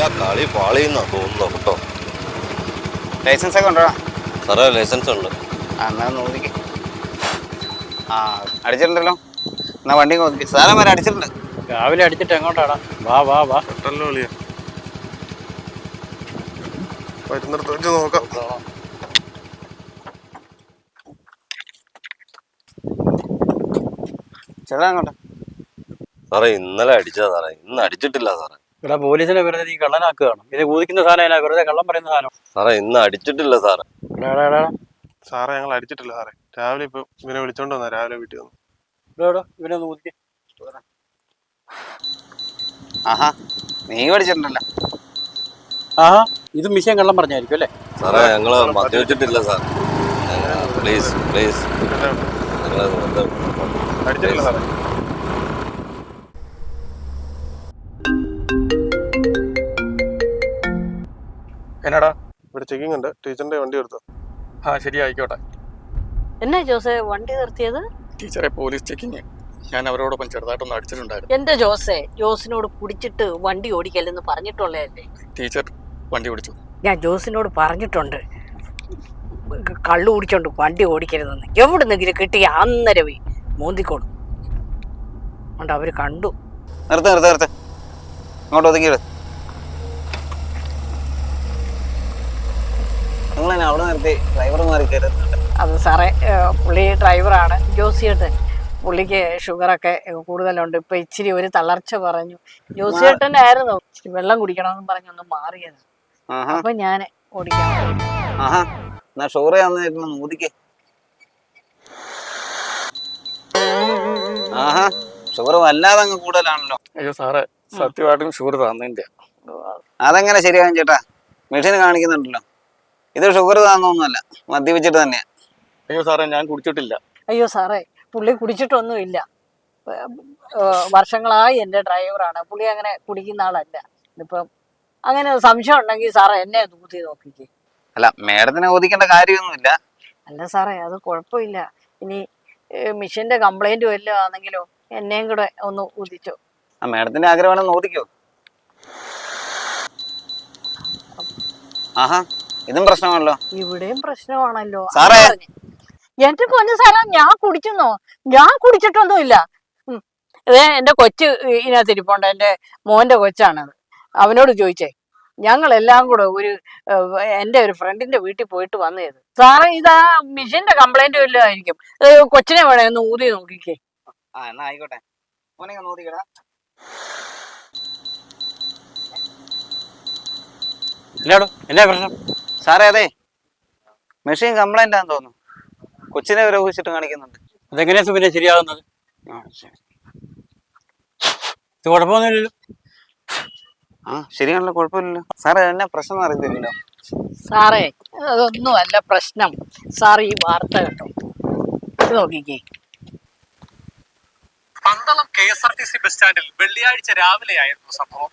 ആ കളി പാളിയെന്നാ തോന്നുന്നു കേട്ടോ. ലൈസൻസ് ഒക്കെ ഉണ്ടോ? സാറേ ലൈസൻസ് ഉണ്ട്. എന്നാ നോക്കി. ആ അടിച്ചിട്ടുണ്ടല്ലോ. എന്നാ വണ്ടി നോക്കി. സാധനം വരെ അടിച്ചിട്ടുണ്ട്. രാവിലെ അടിച്ചിട്ട് എങ്ങോട്ടാടാ? വാ വാ വാ. പെട്ടെന്ന് വിളിയാ. വരുന്നിടത്ത് വെച്ച് നോക്കാം. ചേട്ടാ അങ്ങോട്ടാ. സാറേ ഇന്നലെ അടിച്ചതാ സാറേ, ഇന്ന് അടിച്ചിട്ടില്ല സാറേ. ഇവിടെ പോലീസിനെ വെറുതെ നീ കള്ളനാക്കുകയാണ്. ഇത് ഊതിക്കുന്ന സാധനം വെറുതെ കള്ളം പറയുന്ന സാധനം. സാറേ ഇന്ന് അടിച്ചിട്ടില്ല സാറേ. സാറേ ഞങ്ങൾ അടിച്ചിട്ടില്ല സാറേ. രാവിലെ ഇപ്പൊ ഇവനെ വിളിച്ചോണ്ട് വന്നാ, രാവിലെ വീട്ടിൽ വന്നു. ഇവനെ ഒന്ന് ഊതിക്ക്. ആഹാ നീ പഠിച്ചിട്ടുണ്ടല്ലോ. ആഹാ ഇത് മിഷൻ കള്ളം പറഞ്ഞായിരിക്കും അല്ലേ? സാറേ ഞങ്ങള് മദ്യവെച്ചിട്ടില്ല സാർ. പ്ലീസ് പ്ലീസ് അടിച്ചിട്ടില്ല സാറേ. എന്നാടാ? ഇവിടെ ചെക്കിംഗ് ഉണ്ട്. ടീച്ചറിന്റെ വണ്ടി എടുത്തോ? ആ ശരി ആയിക്കോട്ടെ. എന്നാ ജോസേ വണ്ടി നിർത്തിയത്? ടീച്ചറെ പോലീസ് ചെക്കിങ്. ഞാൻ അവരോടൊപ്പം ചെറുതായിട്ടൊന്ന് അടിച്ചിട്ടുണ്ടായിരുന്നു. എന്റെ ജോസേ, ജോസിനോട് കുടിച്ചിട്ട് വണ്ടി ഓടിക്കല്ലെന്ന് പറഞ്ഞിട്ടുള്ളതല്ലേ? ടീച്ചർ വണ്ടി ഓടിച്ചു. ഞാൻ ജോസിനോട് പറഞ്ഞിട്ടുണ്ട് കള്ളു കുടിച്ചോണ്ട് വണ്ടി ഓടിക്കരുതെന്ന്. എവിടുന്നെങ്കിലും കിട്ടിയ അന്നരവേ മോന്തിക്കോളും. അതുകൊണ്ട് അവര് കണ്ടു. നിർത്ത് നിർത്ത് നിർത്ത്. അങ്ങോട്ട് ഒതുക്കിയിട്. നിങ്ങളെന്നെ അവിടെ നിർത്തി ഡ്രൈവർ മാറി കയറുന്നുണ്ട്. അത് സാറേ, പുള്ളി ഡ്രൈവറാണ് ജോസിയേട്ടൻ. പുള്ളിക്ക് ഷുഗറൊക്കെ കൂടുതലുണ്ട്. ഇപ്പൊ ഇച്ചിരി ഒരു തളർച്ച പറഞ്ഞു. ജോസിയേട്ടൻ്റെ ആയിരുന്നു ഇച്ചിരി വെള്ളം കുടിക്കണമെന്ന് പറഞ്ഞൊന്ന് മാറിയത്. അപ്പൊ ഞാൻ ഓടിക്കാൻ. ആഹാ എന്നാ ഷുഗർ തന്നിരുന്നു ഊതിക്ക്. ആഹാ ഷുഗർ വല്ലാതെ അങ്ങ് കൂടുതലാണല്ലോ. അയ്യോ സാറേ, സത്യമായിട്ടും ഷുഗർ തന്നില്ല. അതെങ്ങനെ ശരിയാകും ചേട്ടാ? മെഷീൻ കാണിക്കുന്നുണ്ടല്ലോ. ഇത് ഷുഗർ താന്നൊന്നുമല്ല, മദ്യപിച്ചിട്ട് തന്നെയാ. അയ്യോ സാറേ, ഞാൻ കുടിച്ചിട്ടില്ല. അയ്യോ സാറേ, പുള്ളി കുടിച്ചിട്ടൊന്നുമില്ല. വർഷങ്ങളായി എൻ്റെ ഡ്രൈവറാണ്. പുള്ളി അങ്ങനെ കുടിക്കുന്ന ആളല്ല. ഇപ്പം അങ്ങനെ സംശയം ഉണ്ടെങ്കിൽ സാറേ എന്നെ ഊതി നോക്കിക്കേ. അല്ല മേഡത്തിനെ ഊതിക്കേണ്ട കാര്യമൊന്നുമില്ല. അല്ല സാറേ, അത് കുഴപ്പമില്ല. ഇനി മിഷീന്റെ കംപ്ലൈന്റ് വല്ലതും ആണെങ്കിലോ എന്നെയും കൂടെ ഒന്ന് ഊതിച്ചോ. ആ മേഡത്തിന്റെ ആഗ്രഹമാണെന്ന് ഊതിക്കോ. ആഹാ ഇതും പ്രശ്നമാണല്ലോ. ഇവിടെയും പ്രശ്നമാണല്ലോ സാറേ. എന്റെ പൊന്നു സാറേ, ഞാൻ കുടിച്ചെന്നോ? ഞാൻ കുടിച്ചിട്ടൊന്നുമില്ല. എന്റെ കൊച്ച് ഇതിനകത്ത് ഇരിപ്പുണ്ട്. എന്റെ മോന്റെ കൊച്ചാണത്. അവനോട് ചോദിച്ചേ. ഞങ്ങളെല്ലാം കൂടെ എന്റെ ഒരു ഫ്രണ്ടിന്റെ വീട്ടിൽ പോയിട്ട് വന്നത്. സാറേ ഇതാ മിഷീന്റെ കംപ്ലൈന്റ് വല്ലതും ആയിരിക്കും. കൊച്ചിനെ വേണേ ഒന്ന് ഊതി നോക്കിക്കേ. ആ എന്നാ ആയിക്കോട്ടെ. ഊതിക്കടാ. എന്നാ പ്രശ്നം? സാറേ അതെ മെഷീൻ കംപ്ലൈന്റ് ആണെന്ന് തോന്നുന്നു. കൊച്ചിനെ വരെ ഊഹിച്ചിട്ട് കാണിക്കുന്നുണ്ട്. അതെങ്ങനെയാ സുബിനെ ശരിയാകുന്നത്? ഇത് കുഴപ്പമൊന്നുമില്ലല്ലോ. ആ ശരിയാണല്ലോ, കുഴപ്പമില്ലല്ലോ. സാറേ എന്നാ പ്രശ്നം അറിയത്തില്ലല്ലോ. സാറേ അതൊന്നും അല്ല പ്രശ്നം. സാർ ഈ വാർത്ത കേട്ടോ, ഇത് നോക്കിക്കേ. പന്തളം KSRTC ബസ് സ്റ്റാൻഡിൽ വെള്ളിയാഴ്ച രാവിലെയായിരുന്നു സംഭവം.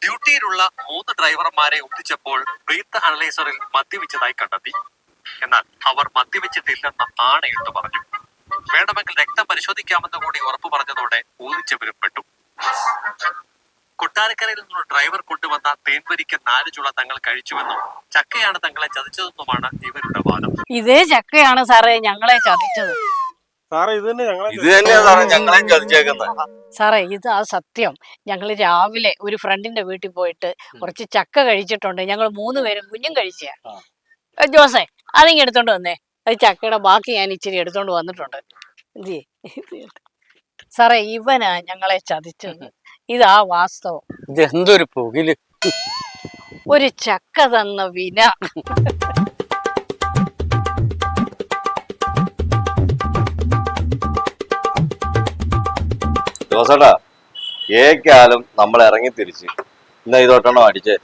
ഡ്യൂട്ടിയിലുള്ള 3 ഡ്രൈവർമാരെ ഒന്നിച്ചപ്പോൾ ബ്രീത്ത് അനലൈസറിൽ മദ്യപിച്ചതായി കണ്ടെത്തി. എന്നാൽ അവർ മദ്യപിച്ചിട്ടില്ലെന്ന് ആണയിട്ട് പറഞ്ഞു. വേണമെങ്കിൽ രക്തം പരിശോധിക്കാമെന്ന് കൂടി ഉറപ്പു പറഞ്ഞതോടെ ഊതിച്ചവരും പെട്ടു. കൊട്ടാരക്കരയിൽ നിന്നുള്ള ഡ്രൈവർ കൊണ്ടുവന്ന തേൻവരിക്ക 4 ചുള തങ്ങൾ കഴിച്ചുവെന്നും ചക്കയാണ് തങ്ങളെ ചതിച്ചതെന്നുമാണ് ഇവരുടെ വാദം. ഇതേ ചക്കയാണ് സാറേ ഞങ്ങളെ ചതിച്ചത്. സാറേ ഇത് തന്നെയാ സാറേ ഞങ്ങളെ ചതിച്ചേക്കുന്നത്. സാറേ ഇത് ആ സത്യം. ഞങ്ങൾ രാവിലെ ഒരു ഫ്രണ്ടിന്റെ വീട്ടിൽ പോയിട്ട് കുറച്ച് ചക്ക കഴിച്ചിട്ടുണ്ട്. ഞങ്ങൾ 3 പേരും കുഞ്ഞും കഴിച്ച. ജോസേ അതിങ്ങ് എടുത്തോണ്ട് വന്നേ. അത് ചക്കയുടെ ബാക്കി ഞാൻ ഇച്ചിരി എടുത്തോണ്ട് വന്നിട്ടുണ്ട്. സാറേ ഇവനാ ഞങ്ങളെ ചതിച്ചത്. ഇതാ വാസ്തവം. ഇത് എന്തൊരു പുകില്. ഒരു ചക്ക തന്ന വിന. ജോസേട്ടാ ഏക്കാലും നമ്മൾ ഇറങ്ങി തിരിച്ച് ഇന്ന് ഇതോട്ടണോ അടിച്ചേ?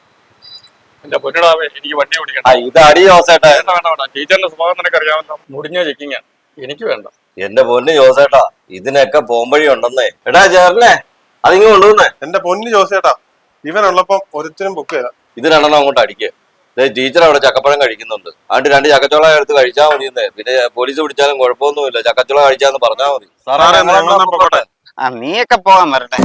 എന്റെ പൊന്നിടാവേ, എനിക്ക് വണ്ടി ഓടിക്കണം. ഇത് അടി ജോസേട്ടാ. വേണ്ട. ടീച്ചറിന്റെ സ്വഭാവം നിനക്ക് അറിയാമല്ലോ. മുടിഞ്ഞ ചെക്കിങ്ങാ. എനിക്ക് വേണ്ട. എന്റെ പൊന്ന് ജോസേട്ടാ, ഇതിനൊക്കെ പോംവഴി ഉണ്ടെന്നേ. എടാ ചേർന്നേ അതിങ്ങ് കൊണ്ടുവന്നേ. എന്റെ പൊന്നു ജോസേട്ടാ, ഇവനുള്ളപ്പം ഒരുത്തിനും ബുക്ക് ചെയ്താ ഇത് 2 അങ്ങോട്ട് അടിക്കേ. ടീച്ചർ അവിടെ ചക്കപ്പഴം കഴിക്കുന്നുണ്ട്. അതുകൊണ്ട് 2 ചക്കച്ചോള എടുത്ത് കഴിച്ചാൽ മതിയെന്നേ. പിന്നെ പോലീസ് പിടിച്ചാലും കുഴപ്പമൊന്നുമില്ല, ചക്കച്ചോള കഴിച്ചാന്ന് പറഞ്ഞാൽ മതി. സാറേ. ആ നീയൊക്കെ പോകാൻ വരട്ടെ.